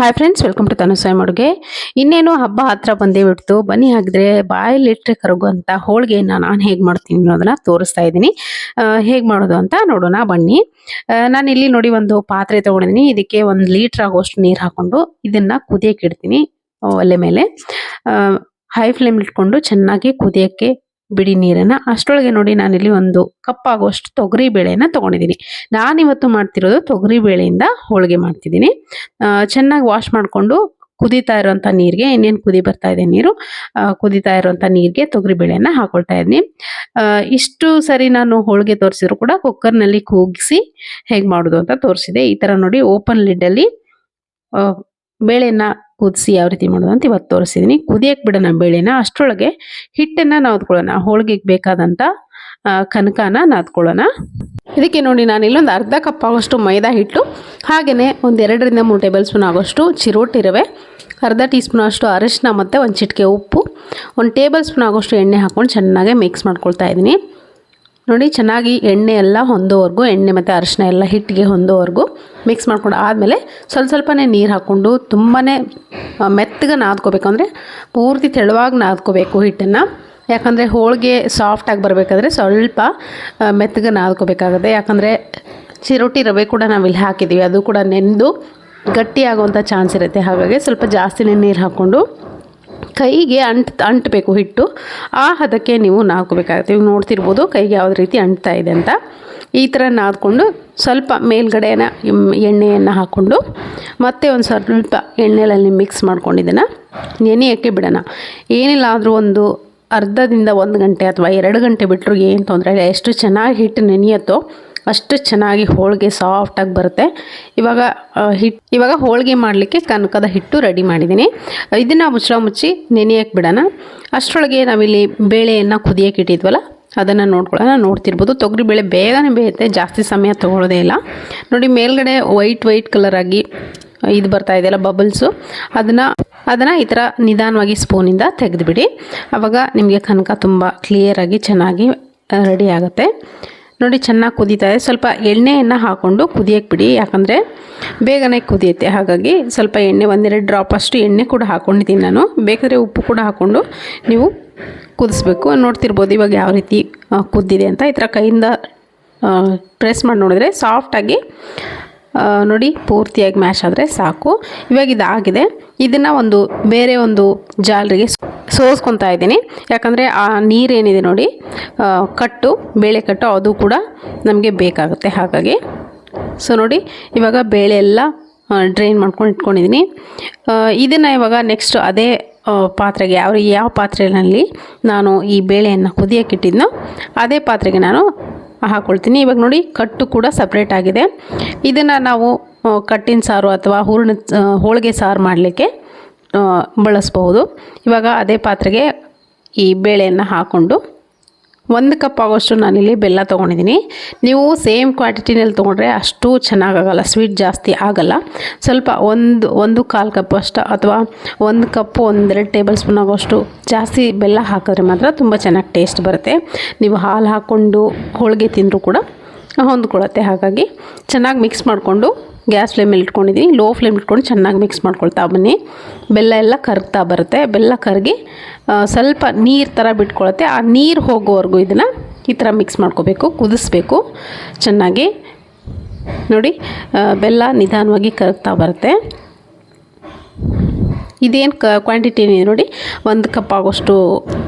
Hi friends, welcome to tanuswayamaaduge. ಇನ್ನೇನು ಹಬ್ಬ ಹತ್ರ ಬಂದೇ ಬಿಡ್ತು. ಬನ್ನಿ ಹಾಗಿದ್ರೆ ಬಾಯಲ್ಲಿಟ್ಟರೆ ಕರಗುವಂಥ ಹೋಳಿಗೆಯನ್ನು ನಾನು ಹೇಗೆ ಮಾಡ್ತೀನಿ ಅನ್ನೋದನ್ನ ತೋರಿಸ್ತಾ ಇದ್ದೀನಿ. ಹೇಗೆ ಮಾಡೋದು ಅಂತ ನೋಡೋಣ ಬನ್ನಿ. ನಾನು ಇಲ್ಲಿ ನೋಡಿ ಒಂದು ಪಾತ್ರೆ ತೊಗೊಂಡಿದ್ದೀನಿ. ಇದಕ್ಕೆ 1 ಲೀಟರ್ ಆಗುವಷ್ಟು ನೀರು ಹಾಕೊಂಡು ಇದನ್ನು ಕುದಿಯಕ್ಕೆ ಇಡ್ತೀನಿ ಒಲೆ ಮೇಲೆ. ಹೈ ಫ್ಲೇಮ್ ಇಟ್ಕೊಂಡು ಚೆನ್ನಾಗಿ ಕುದಿಯೋಕ್ಕೆ ಬಿಡಿ ನೀರನ್ನು. ಅಷ್ಟರೊಳಗೆ ನೋಡಿ ನಾನಿಲ್ಲಿ 1 ಕಪ್ ಆಗುವಷ್ಟು ತೊಗರಿ ಬೇಳೆನ ತೊಗೊಂಡಿದ್ದೀನಿ. ನಾನಿವತ್ತು ಮಾಡ್ತಿರೋದು ತೊಗರಿ ಬೇಳೆಯಿಂದ ಹೋಳಿಗೆ ಮಾಡ್ತಿದ್ದೀನಿ. ಚೆನ್ನಾಗಿ ವಾಶ್ ಮಾಡಿಕೊಂಡು ಕುದೀತಾ ಇರೋಂಥ ನೀರಿಗೆ, ಇನ್ನೇನು ಕುದಿ ಬರ್ತಾ ಇದೆ ನೀರು, ಕುದೀತಾ ಇರೋಂಥ ನೀರಿಗೆ ತೊಗರಿ ಬೇಳೆಯನ್ನು ಹಾಕೊಳ್ತಾ ಇದ್ದೀನಿ. ಇಷ್ಟು ಸರಿ ನಾನು ಹೋಳಿಗೆ ತೋರಿಸಿದ್ರು ಕೂಡ ಕುಕ್ಕರ್ನಲ್ಲಿ ಕೂಗಿಸಿ ಹೇಗೆ ಮಾಡೋದು ಅಂತ ತೋರಿಸಿದೆ. ಈ ಥರ ನೋಡಿ ಓಪನ್ ಲಿಡ್ಡಲ್ಲಿ ಬೇಳೆನ ಕುದಿಸಿ ಯಾವ ರೀತಿ ಮಾಡೋದು ಅಂತ ಇವತ್ತು ತೋರಿಸಿದ್ದೀನಿ. ಕುದಿಯಕ್ಕೆ ಬಿಡೋಣ ಬೇಳೆನ. ಅಷ್ಟರೊಳಗೆ ಹಿಟ್ಟನ್ನು ನಾದ್ಕೊಳ್ಳೋಣ. ಹೋಳಿಗೆಗೆ ಬೇಕಾದಂಥ ಕನಕನ ನಾದ್ಕೊಳ್ಳೋಣ. ಇದಕ್ಕೆ ನೋಡಿ ನಾನು ಇಲ್ಲೊಂದು ಅರ್ಧ ಕಪ್ ಆಗೋಷ್ಟು ಮೈದಾ ಹಿಟ್ಟು, ಹಾಗೆಯೇ ಒಂದು 2 ರಿಂದ 3 ಟೇಬಲ್ ಸ್ಪೂನ್ ಆಗೋಷ್ಟು ಚಿರೋಟಿ ರವೆ, ಅರ್ಧ ಟೀ ಸ್ಪೂನ್ ಅಷ್ಟು ಅರಿಶಿನ ಮತ್ತು 1 ಚಿಟಿಕೆ ಉಪ್ಪು, 1 ಟೇಬಲ್ ಸ್ಪೂನ್ ಆಗೋಷ್ಟು ಎಣ್ಣೆ ಹಾಕ್ಕೊಂಡು ಚೆನ್ನಾಗಿ ಮಿಕ್ಸ್ ಮಾಡ್ಕೊಳ್ತಾ ಇದ್ದೀನಿ. ನೋಡಿ ಚೆನ್ನಾಗಿ ಎಣ್ಣೆ ಎಲ್ಲ ಹೊಂದೋವರೆಗೂ, ಎಣ್ಣೆ ಮತ್ತು ಅರಿಶಿನ ಎಲ್ಲ ಹಿಟ್ಟಿಗೆ ಹೊಂದೋವರೆಗೂ ಮಿಕ್ಸ್ ಮಾಡ್ಕೊಂಡು ಆದಮೇಲೆ ಸ್ವಲ್ಪನೇ ನೀರು ಹಾಕ್ಕೊಂಡು ತುಂಬಾ ಮೆತ್ತಗೆ ನಾದ್ಕೋಬೇಕು. ಅಂದರೆ ಪೂರ್ತಿ ತೆಳುವಾಗಿ ನಾದ್ಕೋಬೇಕು ಹಿಟ್ಟನ್ನು. ಯಾಕಂದರೆ ಹೋಳಿಗೆ ಸಾಫ್ಟಾಗಿ ಬರಬೇಕಾದ್ರೆ ಸ್ವಲ್ಪ ಮೆತ್ತಗೆ ನಾದ್ಕೋಬೇಕಾಗುತ್ತೆ. ಯಾಕಂದರೆ ಚಿರೋಟಿ ರವೆ ಕೂಡ ನಾವಿಲ್ಲಿ ಹಾಕಿದ್ದೀವಿ, ಅದು ಕೂಡ ನೆಂದು ಗಟ್ಟಿಯಾಗುವಂಥ ಚಾನ್ಸ್ ಇರುತ್ತೆ. ಹಾಗಾಗಿ ಸ್ವಲ್ಪ ಜಾಸ್ತಿನೇ ನೀರು ಹಾಕ್ಕೊಂಡು ಕೈಗೆ ಅಂಟಬೇಕು ಹಿಟ್ಟು. ಆ ಹದಕ್ಕೆ ನೀವು ನಾದ್ಕೋಬೇಕಾಗುತ್ತೆ. ನೀವು ನೋಡ್ತಿರ್ಬೋದು ಕೈಗೆ ಯಾವ ರೀತಿ ಅಂಟ್ತಾ ಇದೆ ಅಂತ. ಈ ಥರ ನಾದ್ಕೊಂಡು ಸ್ವಲ್ಪ ಮೇಲ್ಗಡೆನ ಎಣ್ಣೆಯನ್ನು ಹಾಕ್ಕೊಂಡು ಮತ್ತೆ ಒಂದು ಸ್ವಲ್ಪ ಎಣ್ಣೆಯಲ್ಲಿ ಮಿಕ್ಸ್ ಮಾಡ್ಕೊಂಡು ಇದನ್ನು ನೆನೆಯೋಕ್ಕೆ ಬಿಡೋಣ. ಏನಿಲ್ಲ ಆದರೂ ಒಂದು ಅರ್ಧದಿಂದ 1 ಗಂಟೆ ಅಥವಾ 2 ಗಂಟೆ ಬಿಟ್ಟರು ಏನು ತೊಂದರೆ ಇಲ್ಲ. ಎಷ್ಟು ಚೆನ್ನಾಗಿ ಹಿಟ್ಟು ನೆನೆಯುತ್ತೋ ಅಷ್ಟು ಚೆನ್ನಾಗಿ ಹೋಳಿಗೆ ಸಾಫ್ಟಾಗಿ ಬರುತ್ತೆ. ಇವಾಗ ಹೋಳಿಗೆ ಮಾಡಲಿಕ್ಕೆ ಕನಕದ ಹಿಟ್ಟು ರೆಡಿ ಮಾಡಿದ್ದೀನಿ. ಇದನ್ನು ಮುಚ್ಚಿ ನೆನೆಯೋಕ್ಕೆ ಬಿಡೋಣ. ಅಷ್ಟರೊಳಗೆ ನಾವಿಲ್ಲಿ ಬೇಳೆಯನ್ನು ಕುದಿಯೋಕೆ ಇಟ್ಟಿದ್ವಲ್ಲ ಅದನ್ನು ನೋಡ್ಕೊಳ್ಳೋಣ. ನೋಡ್ತಿರ್ಬೋದು ತೊಗರಿಬೇಳೆ ಬೇಗನೆ ಬೇಯುತ್ತೆ, ಜಾಸ್ತಿ ಸಮಯ ತೊಗೊಳ್ಳೋದೇ ಇಲ್ಲ. ನೋಡಿ ಮೇಲ್ಗಡೆ ವೈಟ್ ಕಲರ್ ಆಗಿ ಇದು ಬರ್ತಾ ಇದೆಯಲ್ಲ ಬಬಲ್ಸು, ಅದನ್ನು ಈ ಥರ ನಿಧಾನವಾಗಿ ಸ್ಪೂನಿಂದ ತೆಗೆದುಬಿಡಿ. ಆವಾಗ ನಿಮಗೆ ಕನಕ ತುಂಬ ಕ್ಲಿಯರಾಗಿ ಚೆನ್ನಾಗಿ ರೆಡಿ ಆಗುತ್ತೆ. ನೋಡಿ ಚೆನ್ನಾಗಿ ಕುದೀತಾ ಇದೆ. ಸ್ವಲ್ಪ ಎಣ್ಣೆಯನ್ನು ಹಾಕ್ಕೊಂಡು ಕುದಿಯೋಕ್ಕೆ ಬಿಡಿ, ಯಾಕಂದರೆ ಬೇಗನೆ ಕುದಿಯುತ್ತೆ. ಹಾಗಾಗಿ ಸ್ವಲ್ಪ ಎಣ್ಣೆ 1-2 ಡ್ರಾಪ್ ಅಷ್ಟು ಎಣ್ಣೆ ಕೂಡ ಹಾಕ್ಕೊಂಡಿದ್ದೀನಿ ನಾನು. ಬೇಕಾದರೆ ಉಪ್ಪು ಕೂಡ ಹಾಕ್ಕೊಂಡು ನೀವು ಕುದಿಸ್ಬೇಕು. ನೋಡ್ತಿರ್ಬೋದು ಇವಾಗ ಯಾವ ರೀತಿ ಕುದ್ದಿದೆ ಅಂತ. ಈ ಥರ ಕೈಯಿಂದ ಪ್ರೆಸ್ ಮಾಡಿ ನೋಡಿದ್ರೆ ಸಾಫ್ಟಾಗಿ ನೋಡಿ ಪೂರ್ತಿಯಾಗಿ ಮ್ಯಾಶ್ ಆದರೆ ಸಾಕು. ಇವಾಗ ಇದಾಗಿದೆ. ಇದನ್ನು ಬೇರೆ ಒಂದು ಜಾಲರಿಗೆ ಸೋಸ್ಕೊತಾ ಇದ್ದೀನಿ. ಯಾಕಂದರೆ ಆ ನೀರೇನಿದೆ ನೋಡಿ ಬೇಳೆ ಕಟ್ಟು ಅದು ಕೂಡ ನಮಗೆ ಬೇಕಾಗುತ್ತೆ. ಹಾಗಾಗಿ ನೋಡಿ ಇವಾಗ ಬೇಳೆ ಎಲ್ಲ ಡ್ರೈನ್ ಮಾಡ್ಕೊಂಡು ಇಟ್ಕೊಂಡಿದ್ದೀನಿ. ಇದನ್ನು ಇವಾಗ ನೆಕ್ಸ್ಟ್ ಅದೇ ಪಾತ್ರೆಗೆ ಯಾವ ಪಾತ್ರೆಯಲ್ಲಿ ನಾನು ಈ ಬೇಳೆಯನ್ನು ಕುದಿಯೋಕೆ ಇಟ್ಟಿದ್ನೋ ಅದೇ ಪಾತ್ರೆಗೆ ನಾನು ಹಾಕ್ಕೊಳ್ತೀನಿ. ಇವಾಗ ನೋಡಿ ಕಟ್ಟು ಕೂಡ ಸಪ್ರೇಟ್ ಆಗಿದೆ. ಇದನ್ನು ನಾವು ಕಟ್ಟಿನ ಸಾರು ಅಥವಾ ಹೋಳಿಗೆ ಸಾರು ಮಾಡಲಿಕ್ಕೆ ಬಳಸ್ಬಹುದು. ಇವಾಗ ಅದೇ ಪಾತ್ರೆಗೆ ಈ ಬೇಳೆಯನ್ನು ಹಾಕ್ಕೊಂಡು 1 ಕಪ್ ಆಗೋಷ್ಟು ನಾನಿಲ್ಲಿ ಬೆಲ್ಲ ತೊಗೊಂಡಿದ್ದೀನಿ. ನೀವು ಸೇಮ್ ಕ್ವಾಂಟಿಟಿನಲ್ಲಿ ತೊಗೊಂಡ್ರೆ ಅಷ್ಟು ಚೆನ್ನಾಗಾಗಲ್ಲ, ಸ್ವೀಟ್ ಜಾಸ್ತಿ ಆಗಲ್ಲ. ಸ್ವಲ್ಪ 1-1.25 ಕಪ್ ಅಷ್ಟು ಅಥವಾ 1 ಕಪ್ಪು 1-2 ಟೇಬಲ್ ಸ್ಪೂನ್ ಆಗೋಷ್ಟು ಜಾಸ್ತಿ ಬೆಲ್ಲ ಹಾಕಿದ್ರೆ ಮಾತ್ರ ತುಂಬ ಚೆನ್ನಾಗಿ ಟೇಸ್ಟ್ ಬರುತ್ತೆ. ನೀವು ಹಾಲು ಹಾಕ್ಕೊಂಡು ಹೋಳಿಗೆ ತಿಂದರೂ ಕೂಡ ಹೊಂದ್ಕೊಳ್ಳುತ್ತೆ. ಹಾಗಾಗಿ ಚೆನ್ನಾಗಿ ಮಿಕ್ಸ್ ಮಾಡಿಕೊಂಡು ಗ್ಯಾಸ್ ಫ್ಲೇಮಲ್ಲಿ ಇಟ್ಕೊಂಡಿದ್ದೀನಿ. ಲೋ ಫ್ಲೇಮ್ ಇಟ್ಕೊಂಡು ಚೆನ್ನಾಗಿ ಮಿಕ್ಸ್ ಮಾಡ್ಕೊಳ್ತಾ ಬನ್ನಿ. ಬೆಲ್ಲ ಎಲ್ಲ ಕರಗ್ತಾ ಬರುತ್ತೆ. ಬೆಲ್ಲ ಕರಗಿ ಸ್ವಲ್ಪ ನೀರು ಥರ ಬಿಟ್ಕೊಳುತ್ತೆ. ಆ ನೀರು ಹೋಗೋವರೆಗೂ ಇದನ್ನು ಈ ಥರ ಮಿಕ್ಸ್ ಮಾಡ್ಕೋಬೇಕು, ಕುದಿಸ್ಬೇಕು ಚೆನ್ನಾಗಿ. ನೋಡಿ ಬೆಲ್ಲ ನಿಧಾನವಾಗಿ ಕರಗ್ತಾ ಬರುತ್ತೆ. ಇದೇನು ಕ್ವಾಂಟಿಟಿ ನೋಡಿ, 1 ಕಪ್ ಆಗೋಷ್ಟು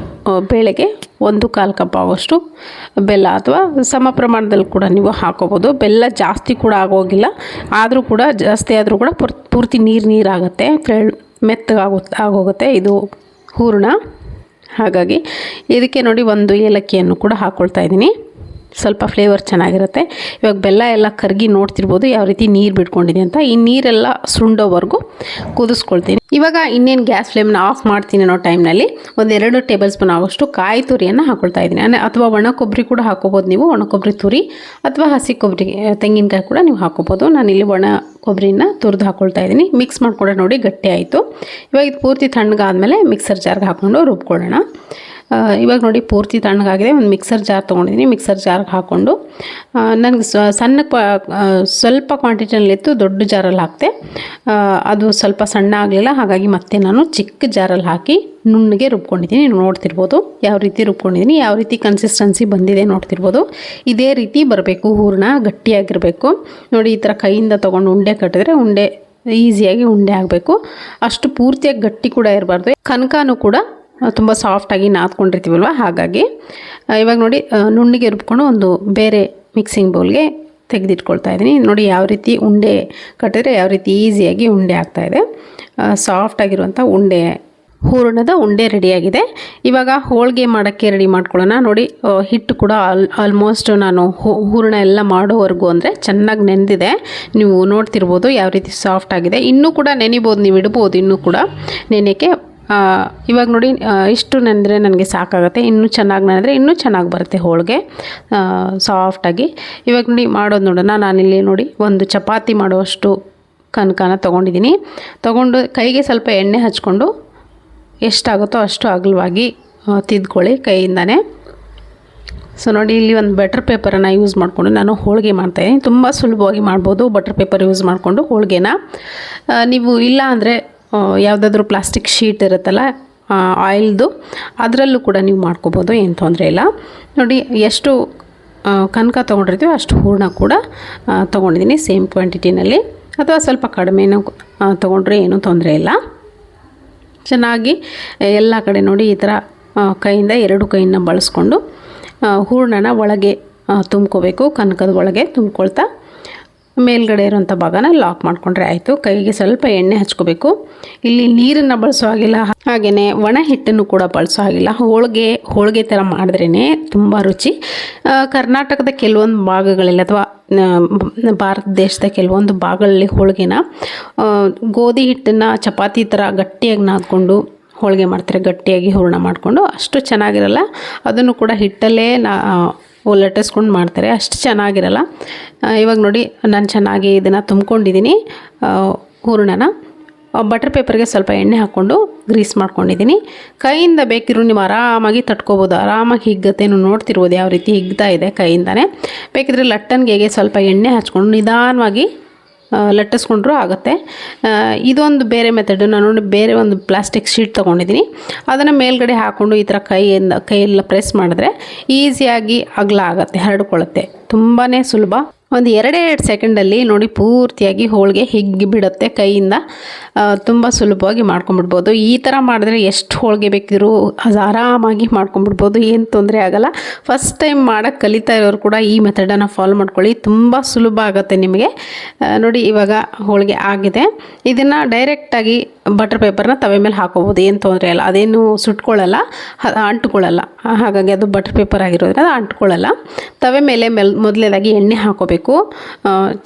ಬೇಳೆಗೆ 1.25 ಕಪ್ ಆಗೋಷ್ಟು ಬೆಲ್ಲ ಅಥವಾ ಸಮ ಪ್ರಮಾಣದಲ್ಲಿ ಕೂಡ ನೀವು ಹಾಕೋಬೋದು. ಬೆಲ್ಲ ಜಾಸ್ತಿ ಕೂಡ ಆಗೋಗಿಲ್ಲ, ಆದರೂ ಕೂಡ ಜಾಸ್ತಿ ಆದರೂ ಕೂಡ ಪೂರ್ತಿ ನೀರಾಗುತ್ತೆ, ಮೆತ್ತಗಾಗೋಗುತ್ತೆ ಇದು ಹೂರಣ. ಹಾಗಾಗಿ ಇದಕ್ಕೆ ನೋಡಿ 1 ಏಲಕ್ಕಿಯನ್ನು ಕೂಡ ಹಾಕ್ಕೊಳ್ತಾ ಇದ್ದೀನಿ. ಸ್ವಲ್ಪ ಫ್ಲೇವರ್ ಚೆನ್ನಾಗಿರುತ್ತೆ. ಇವಾಗ ಬೆಲ್ಲ ಎಲ್ಲ ಕರಗಿ ನೋಡ್ತಿರ್ಬೋದು ಯಾವ ರೀತಿ ನೀರು ಬಿಟ್ಕೊಂಡಿದೆ ಅಂತ. ಈ ನೀರೆಲ್ಲ ಸುಂಡೋವರೆಗೂ ಕುದಿಸ್ಕೊಳ್ತೀನಿ. ಇವಾಗ ಇನ್ನೇನು ಗ್ಯಾಸ್ ಫ್ಲೇಮ್ನ ಆಫ್ ಮಾಡ್ತೀನಿ ಅನ್ನೋ ಟೈಮ್ನಲ್ಲಿ 1-2 ಟೇಬಲ್ ಸ್ಪೂನ್ ಆಗೋಷ್ಟು ಕಾಯಿ ತುರಿಯನ್ನು ಹಾಕ್ಕೊಳ್ತಾ ಇದ್ದೀನಿ. ಅಥವಾ ಒಣ ಕೊಬ್ಬರಿ ಕೂಡ ಹಾಕೋಬೋದು ನೀವು, ಒಣ ಕೊಬ್ಬರಿ ತುರಿ ಅಥವಾ ಹಸಿ ಕೊಬ್ಬರಿ ತೆಂಗಿನಕಾಯಿ ಕೂಡ ನೀವು ಹಾಕೋಬೋದು. ನಾನಿಲ್ಲಿ ಒಣ ಕೊಬ್ಬರಿನ ತುರಿದು ಹಾಕ್ಕೊಳ್ತಾ ಇದ್ದೀನಿ. ಮಿಕ್ಸ್ ಮಾಡ್ಕೊಂಡ್ರೆ ನೋಡಿ ಗಟ್ಟಿ ಆಯಿತು. ಇವಾಗ ಇದು ಪೂರ್ತಿ ತಣ್ಣಗಾದ್ಮೇಲೆ ಮಿಕ್ಸರ್ ಜಾರ್ಗೆ ಹಾಕ್ಕೊಂಡು ರುಬ್ಕೊಳ್ಳೋಣ. ಇವಾಗ ನೋಡಿ ಪೂರ್ತಿ ತಣ್ಣಗಾಗಿದೆ. ಒಂದು ಮಿಕ್ಸರ್ ಜಾರ್ ತೊಗೊಂಡಿದ್ದೀನಿ. ಮಿಕ್ಸರ್ ಜಾರ್ಗೆ ಹಾಕ್ಕೊಂಡು ನನಗೆ ಸಣ್ಣ ಸ್ವಲ್ಪ ಕ್ವಾಂಟಿಟಿಯಲ್ಲಿತ್ತು, ದೊಡ್ಡ ಜಾರಲ್ಲಿ ಹಾಕ್ತೆ. ಅದು ಸ್ವಲ್ಪ ಸಣ್ಣ ಆಗಲಿಲ್ಲ, ಹಾಗಾಗಿ ಮತ್ತೆ ನಾನು ಚಿಕ್ಕ ಜಾರಲ್ಲಿ ಹಾಕಿ ನುಣ್ಣಗೆ ರುಬ್ಕೊಂಡಿದ್ದೀನಿ. ನೀವು ನೋಡ್ತಿರ್ಬೋದು ಯಾವ ರೀತಿ ರುಬ್ಕೊಂಡಿದ್ದೀನಿ, ಯಾವ ರೀತಿ ಕನ್ಸಿಸ್ಟೆನ್ಸಿ ಬಂದಿದೆ ನೋಡ್ತಿರ್ಬೋದು. ಇದೇ ರೀತಿ ಬರಬೇಕು, ಹೂರಣ ಗಟ್ಟಿಯಾಗಿರಬೇಕು. ನೋಡಿ ಈ ಥರ ಕೈಯಿಂದ ತೊಗೊಂಡು ಉಂಡೆ ಕಟ್ಟಿದ್ರೆ ಉಂಡೆ ಈಸಿಯಾಗಿ ಉಂಡೆ ಆಗಬೇಕು. ಅಷ್ಟು ಪೂರ್ತಿಯಾಗಿ ಗಟ್ಟಿ ಕೂಡ ಇರಬಾರ್ದು. ಕನಕನೂ ಕೂಡ ತುಂಬ ಸಾಫ್ಟಾಗಿ ನಾದ್ಕೊಂಡಿರ್ತೀವಲ್ವ, ಹಾಗಾಗಿ ಇವಾಗ ನೋಡಿ ನುಣ್ಣಗೆ ರುಬ್ಕೊಂಡು ಒಂದು ಬೇರೆ ಮಿಕ್ಸಿಂಗ್ ಬೌಲ್ಗೆ ತೆಗೆದಿಟ್ಕೊಳ್ತಾ ಇದ್ದೀನಿ. ನೋಡಿ ಯಾವ ರೀತಿ ಉಂಡೆ ಕಟ್ಟಿದ್ರೆ ಯಾವ ರೀತಿ ಈಸಿಯಾಗಿ ಉಂಡೆ ಆಗ್ತಾಯಿದೆ. ಸಾಫ್ಟಾಗಿರುವಂಥ ಹೂರಣದ ಉಂಡೆ ರೆಡಿಯಾಗಿದೆ. ಇವಾಗ ಹೋಳಿಗೆ ಮಾಡೋಕ್ಕೆ ರೆಡಿ ಮಾಡ್ಕೊಳ್ಳೋಣ. ನೋಡಿ ಹಿಟ್ಟು ಕೂಡ ಆಲ್ಮೋಸ್ಟ್ ನಾನು ಹೂರಣ ಎಲ್ಲ ಮಾಡೋವರೆಗೂ ಅಂದರೆ ಚೆನ್ನಾಗಿ ನೆನೆದಿದೆ. ನೀವು ನೋಡ್ತಿರ್ಬೋದು ಯಾವ ರೀತಿ ಸಾಫ್ಟ್ ಆಗಿದೆ. ಇನ್ನೂ ಕೂಡ ನೆನಿಬೋದು, ನೀವು ಇಡ್ಬೋದು ಇನ್ನೂ ಕೂಡ ನೆನೆಯೋಕ್ಕೆ. ಇವಾಗ ನೋಡಿ ಇಷ್ಟು ನೆನೆದ್ರೆ ನನಗೆ ಸಾಕಾಗುತ್ತೆ. ಇನ್ನೂ ಚೆನ್ನಾಗಿ ನೆನೆದ್ರೆ ಇನ್ನೂ ಚೆನ್ನಾಗಿ ಬರುತ್ತೆ ಹೋಳಿಗೆ ಸಾಫ್ಟಾಗಿ. ಇವಾಗ ನೋಡಿ ಮಾಡೋದು ನೋಡೋಣ. ನಾನಿಲ್ಲಿ ನೋಡಿ ಒಂದು ಚಪಾತಿ ಮಾಡುವಷ್ಟು ಕನಕನ ತೊಗೊಂಡಿದ್ದೀನಿ. ತೊಗೊಂಡು ಕೈಗೆ ಸ್ವಲ್ಪ ಎಣ್ಣೆ ಹಚ್ಕೊಂಡು ಎಷ್ಟಾಗುತ್ತೋ ಅಷ್ಟು ಅಗಲವಾಗಿ ತಿದ್ಕೊಳ್ಳಿ ಕೈಯಿಂದನೇ. ಸೊ ನೋಡಿ ಇಲ್ಲಿ ಒಂದು ಬಟರ್ ಪೇಪರನ್ನು ಯೂಸ್ ಮಾಡಿಕೊಂಡು ನಾನು ಹೋಳಿಗೆ ಮಾಡ್ತಾಯಿದ್ದೀನಿ. ತುಂಬ ಸುಲಭವಾಗಿ ಮಾಡ್ಬೋದು ಬಟರ್ ಪೇಪರ್ ಯೂಸ್ ಮಾಡಿಕೊಂಡು ಹೋಳಿಗೆನ. ನೀವು ಇಲ್ಲ ಅಂದರೆ ಯಾವುದಾದ್ರೂ ಪ್ಲಾಸ್ಟಿಕ್ ಶೀಟ್ ಇರುತ್ತಲ್ಲ ಆಯಿಲ್ದು, ಅದರಲ್ಲೂ ಕೂಡ ನೀವು ಮಾಡ್ಕೋಬೋದು, ಏನು ತೊಂದರೆ ಇಲ್ಲ. ನೋಡಿ ಎಷ್ಟು ಕನಕ ತೊಗೊಂಡಿರ್ತೀವಿ ಅಷ್ಟು ಹೂರಣ ಕೂಡ ತೊಗೊಂಡಿದ್ದೀನಿ ಸೇಮ್ ಕ್ವಾಂಟಿಟಿನಲ್ಲಿ, ಅಥವಾ ಸ್ವಲ್ಪ ಕಡಿಮೆನೂ ತೊಗೊಂಡ್ರೆ ಏನೂ ತೊಂದರೆ ಇಲ್ಲ. ಚೆನ್ನಾಗಿ ಎಲ್ಲ ಕಡೆ ನೋಡಿ ಈ ಥರ ಕೈಯಿಂದ ಎರಡು ಕೈಯನ್ನು ಬಳಸ್ಕೊಂಡು ಹೂರಣನ ಒಳಗೆ ತುಂಬ್ಕೋಬೇಕು. ಕನಕದ ಒಳಗೆ ತುಂಬ್ಕೊಳ್ತಾ ಮೇಲ್ಗಡೆ ಇರೋಂಥ ಭಾಗನ ಲಾಕ್ ಮಾಡಿಕೊಂಡ್ರೆ ಆಯಿತು. ಕೈಗೆ ಸ್ವಲ್ಪ ಎಣ್ಣೆ ಹಚ್ಕೋಬೇಕು. ಇಲ್ಲಿ ನೀರನ್ನು ಬಳಸೋ ಹಾಗಿಲ್ಲ, ಹಾಗೆಯೇ ಒಣ ಹಿಟ್ಟನ್ನು ಕೂಡ ಬಳಸೋ ಹಾಗಿಲ್ಲ. ಹೋಳಿಗೆ ಥರ ಮಾಡಿದ್ರೇ ತುಂಬ ರುಚಿ. ಕರ್ನಾಟಕದ ಕೆಲವೊಂದು ಭಾಗಗಳಲ್ಲಿ ಅಥವಾ ಭಾರತ ದೇಶದ ಕೆಲವೊಂದು ಭಾಗಗಳಲ್ಲಿ ಹೋಳಿಗೆನ ಗೋಧಿ ಹಿಟ್ಟನ್ನು ಚಪಾತಿ ಥರ ಗಟ್ಟಿಯಾಗಿ ನಾದ್ಕೊಂಡು ಹೋಳಿಗೆ ಮಾಡ್ತಾರೆ, ಗಟ್ಟಿಯಾಗಿ ಹೂರಣ ಮಾಡಿಕೊಂಡು. ಅಷ್ಟು ಚೆನ್ನಾಗಿರಲ್ಲ. ಅದನ್ನು ಕೂಡ ಹಿಟ್ಟಲ್ಲೇ ಲಟ್ಟಿಸ್ಕೊಂಡು ಮಾಡ್ತಾರೆ, ಅಷ್ಟು ಚೆನ್ನಾಗಿರಲ್ಲ. ಇವಾಗ ನೋಡಿ ನಾನು ಚೆನ್ನಾಗಿ ಇದನ್ನು ತುಂಬ್ಕೊಂಡಿದ್ದೀನಿ ಹೂರಣನ. ಬಟರ್ ಪೇಪರ್ಗೆ ಸ್ವಲ್ಪ ಎಣ್ಣೆ ಹಾಕ್ಕೊಂಡು ಗ್ರೀಸ್ ಮಾಡ್ಕೊಂಡಿದ್ದೀನಿ. ಕೈಯಿಂದ ಬೇಕಿರೋ ನೀವು ಆರಾಮಾಗಿ ತಟ್ಕೋಬೋದು, ಆರಾಮಾಗಿ ಹಿಗ್ಗತ್ತೆ. ನೀವು ನೋಡ್ತಿರ್ಬೋದು ಯಾವ ರೀತಿ ಹಿಗ್ತಾ ಇದೆ ಕೈಯಿಂದನೇ. ಬೇಕಿದ್ರೆ ಲಟ್ಟಣಿಗೆಗೆ ಸ್ವಲ್ಪ ಎಣ್ಣೆ ಹಚ್ಕೊಂಡು ನಿಧಾನವಾಗಿ ಲಟ್ಟಿಸ್ಕೊಂಡ್ರೂ ಆಗುತ್ತೆ. ಇದೊಂದು ಬೇರೆ ನಾನು ಬೇರೆ ಒಂದು ಪ್ಲಾಸ್ಟಿಕ್ ಶೀಟ್ ತೊಗೊಂಡಿದ್ದೀನಿ. ಅದನ್ನು ಮೇಲ್ಗಡೆ ಹಾಕ್ಕೊಂಡು ಈ ಥರ ಕೈಯೆಲ್ಲ ಪ್ರೆಸ್ ಮಾಡಿದ್ರೆ ಈಸಿಯಾಗಿ ಅಗಲ ಆಗುತ್ತೆ, ಹರಡ್ಕೊಳ್ಳುತ್ತೆ. ತುಂಬಾ ಸುಲಭ. ಒಂದು 2 ಸೆಕೆಂಡಲ್ಲಿ ನೋಡಿ ಪೂರ್ತಿಯಾಗಿ ಹೋಳಿಗೆ ಹಿಗ್ಗಿ ಬಿಡುತ್ತೆ ಕೈಯಿಂದ. ತುಂಬ ಸುಲಭವಾಗಿ ಮಾಡ್ಕೊಂಬಿಡ್ಬೋದು. ಈ ಥರ ಮಾಡಿದ್ರೆ ಎಷ್ಟು ಹೋಳಿಗೆ ಬೇಕಿದ್ರು ಅದು ಆರಾಮಾಗಿ ಮಾಡ್ಕೊಂಬಿಡ್ಬೋದು, ಏನು ತೊಂದರೆ ಆಗೋಲ್ಲ. ಫಸ್ಟ್ ಟೈಮ್ ಮಾಡೋಕ್ಕೆ ಕಲಿತಾ ಇರೋರು ಕೂಡ ಈ ಮೆಥಡನ್ನು ಫಾಲೋ ಮಾಡ್ಕೊಳ್ಳಿ, ತುಂಬ ಸುಲಭ ಆಗುತ್ತೆ ನಿಮಗೆ. ನೋಡಿ ಇವಾಗ ಹೋಳಿಗೆ ಆಗಿದೆ. ಇದನ್ನು ಡೈರೆಕ್ಟಾಗಿ ಬಟರ್ ಪೇಪರ್ನ ತವೆ ಮೇಲೆ ಹಾಕೋಬೋದು, ಏನು ತೊಂದರೆ ಇಲ್ಲ. ಅದೇನು ಸುಟ್ಕೊಳ್ಳಲ್ಲ, ಅಂಟ್ಕೊಳ್ಳಲ್ಲ. ಹಾಗಾಗಿ ಅದು ಬಟರ್ ಪೇಪರ್ ಆಗಿರೋದ್ರಿಂದ ಅದು ಅಂಟ್ಕೊಳ್ಳಲ್ಲ. ತವೆ ಮೇಲೆ ಮೊದಲೇದಾಗಿ ಎಣ್ಣೆ ಹಾಕೋಬೇಕು.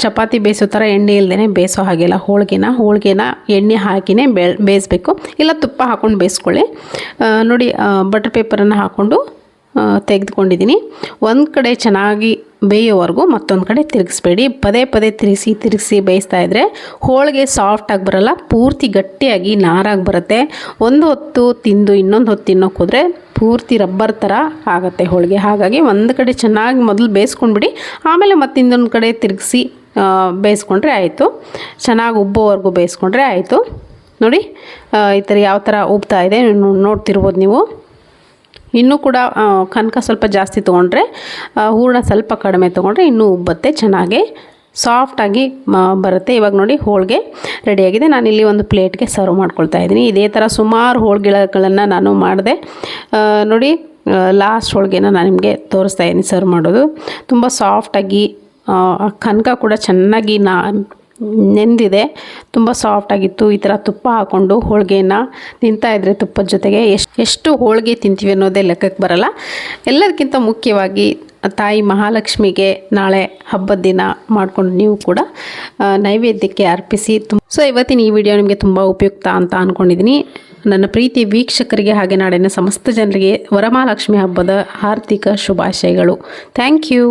ಚಪಾತಿ ಬೇಯಿಸೋ ಥರ ಎಣ್ಣೆ ಇಲ್ಲದೇ ಬೇಯಿಸೋ ಹಾಗಿಲ್ಲ. ಹೋಳಿಗೆನ ಎಣ್ಣೆ ಹಾಕಿನೇ ಬೇಯಿಸ್ಬೇಕು, ಇಲ್ಲ ತುಪ್ಪ ಹಾಕ್ಕೊಂಡು ಬೇಯಿಸ್ಕೊಳ್ಳಿ. ನೋಡಿ ಬಟರ್ ಪೇಪರನ್ನು ಹಾಕ್ಕೊಂಡು ತೆಗೆದುಕೊಂಡಿದ್ದೀನಿ. ಒಂದು ಕಡೆ ಚೆನ್ನಾಗಿ ಬೇಯೋವರೆಗೂ ಮತ್ತೊಂದು ಕಡೆ ತಿರುಗಿಸ್ಬೇಡಿ. ಪದೇ ಪದೇ ತಿರುಗಿಸಿ ಬೇಯಿಸ್ತಾ ಇದ್ದರೆ ಹೋಳಿಗೆ ಸಾಫ್ಟಾಗಿ ಬರೋಲ್ಲ, ಪೂರ್ತಿ ಗಟ್ಟಿಯಾಗಿ ನಾರಾಗಿ ಬರುತ್ತೆ. ಒಂದು ಹೊತ್ತು ತಿಂದು ಇನ್ನೊಂದು ಹೊತ್ತು ತಿನ್ನೋಕೆ ಹೋದರೆ ಪೂರ್ತಿ ರಬ್ಬರ್ ಥರ ಆಗುತ್ತೆ ಹೋಳಿಗೆ. ಹಾಗಾಗಿ ಒಂದು ಕಡೆ ಚೆನ್ನಾಗಿ ಮೊದಲು ಬೇಯಿಸ್ಕೊಂಡ್ಬಿಡಿ, ಆಮೇಲೆ ಮತ್ತೆ ಇನ್ನೊಂದು ಕಡೆ ತಿರುಗಿಸಿ ಬೇಯಿಸ್ಕೊಂಡ್ರೆ ಆಯಿತು. ಚೆನ್ನಾಗಿ ಉಬ್ಬೋವರೆಗೂ ಬೇಯಿಸ್ಕೊಂಡ್ರೆ ಆಯಿತು. ನೋಡಿ ಈ ಥರ ಯಾವ ಥರ ಉಬ್ತಾ ಇದೆ ನೋಡ್ತಿರ್ಬೋದು ನೀವು. ಇನ್ನೂ ಕೂಡ ಕನಕ ಸ್ವಲ್ಪ ಜಾಸ್ತಿ ತೊಗೊಂಡ್ರೆ, ಹೂರಣ ಸ್ವಲ್ಪ ಕಡಿಮೆ ತೊಗೊಂಡ್ರೆ ಇನ್ನೂ ಉಬ್ಬತ್ತೆ, ಚೆನ್ನಾಗಿ ಸಾಫ್ಟಾಗಿ ಬರುತ್ತೆ. ಇವಾಗ ನೋಡಿ ಹೋಳಿಗೆ ರೆಡಿಯಾಗಿದೆ. ನಾನಿಲ್ಲಿ ಒಂದು ಪ್ಲೇಟ್ಗೆ ಸರ್ವ್ ಮಾಡ್ಕೊಳ್ತಾ ಇದ್ದೀನಿ. ಇದೇ ಥರ ಸುಮಾರು ಹೋಳಿಗೆಗಳನ್ನು ನಾನು ಮಾಡಿದೆ. ನೋಡಿ ಲಾಸ್ಟ್ ಹೋಳಿಗೆನ ನಾನು ನಿಮಗೆ ತೋರಿಸ್ತಾ ಇದ್ದೀನಿ ಸರ್ವ್ ಮಾಡೋದು. ತುಂಬ ಸಾಫ್ಟಾಗಿ ಕನಕ ಕೂಡ ಚೆನ್ನಾಗಿ ನೆಂದಿದೆ, ತುಂಬ ಸಾಫ್ಟಾಗಿತ್ತು. ಈ ಥರ ತುಪ್ಪ ಹಾಕ್ಕೊಂಡು ಹೋಳಿಗೆಯನ್ನು ತಿಂತಾಯಿದ್ರೆ ತುಪ್ಪದ ಜೊತೆಗೆ ಎಷ್ಟು ಹೋಳಿಗೆ ತಿಂತೀವಿ ಅನ್ನೋದೇ ಲೆಕ್ಕಕ್ಕೆ ಬರಲ್ಲ. ಎಲ್ಲದಕ್ಕಿಂತ ಮುಖ್ಯವಾಗಿ ತಾಯಿ ಮಹಾಲಕ್ಷ್ಮಿಗೆ ನಾಳೆ ಹಬ್ಬದ ದಿನ ಮಾಡಿಕೊಂಡು ನೀವು ಕೂಡ ನೈವೇದ್ಯಕ್ಕೆ ಅರ್ಪಿಸಿ. ಸೊ ಇವತ್ತಿನ ಈ ವಿಡಿಯೋ ನಿಮಗೆ ತುಂಬ ಉಪಯುಕ್ತ ಅಂತ ಅಂದ್ಕೊಂಡಿದ್ದೀನಿ. ನನ್ನ ಪ್ರೀತಿ ವೀಕ್ಷಕರಿಗೆ ಹಾಗೆ ನಾಡಿನ ಸಮಸ್ತ ಜನರಿಗೆ ವರಮಹಾಲಕ್ಷ್ಮಿ ಹಬ್ಬದ ಹಾರ್ದಿಕ ಶುಭಾಶಯಗಳು. Thank you.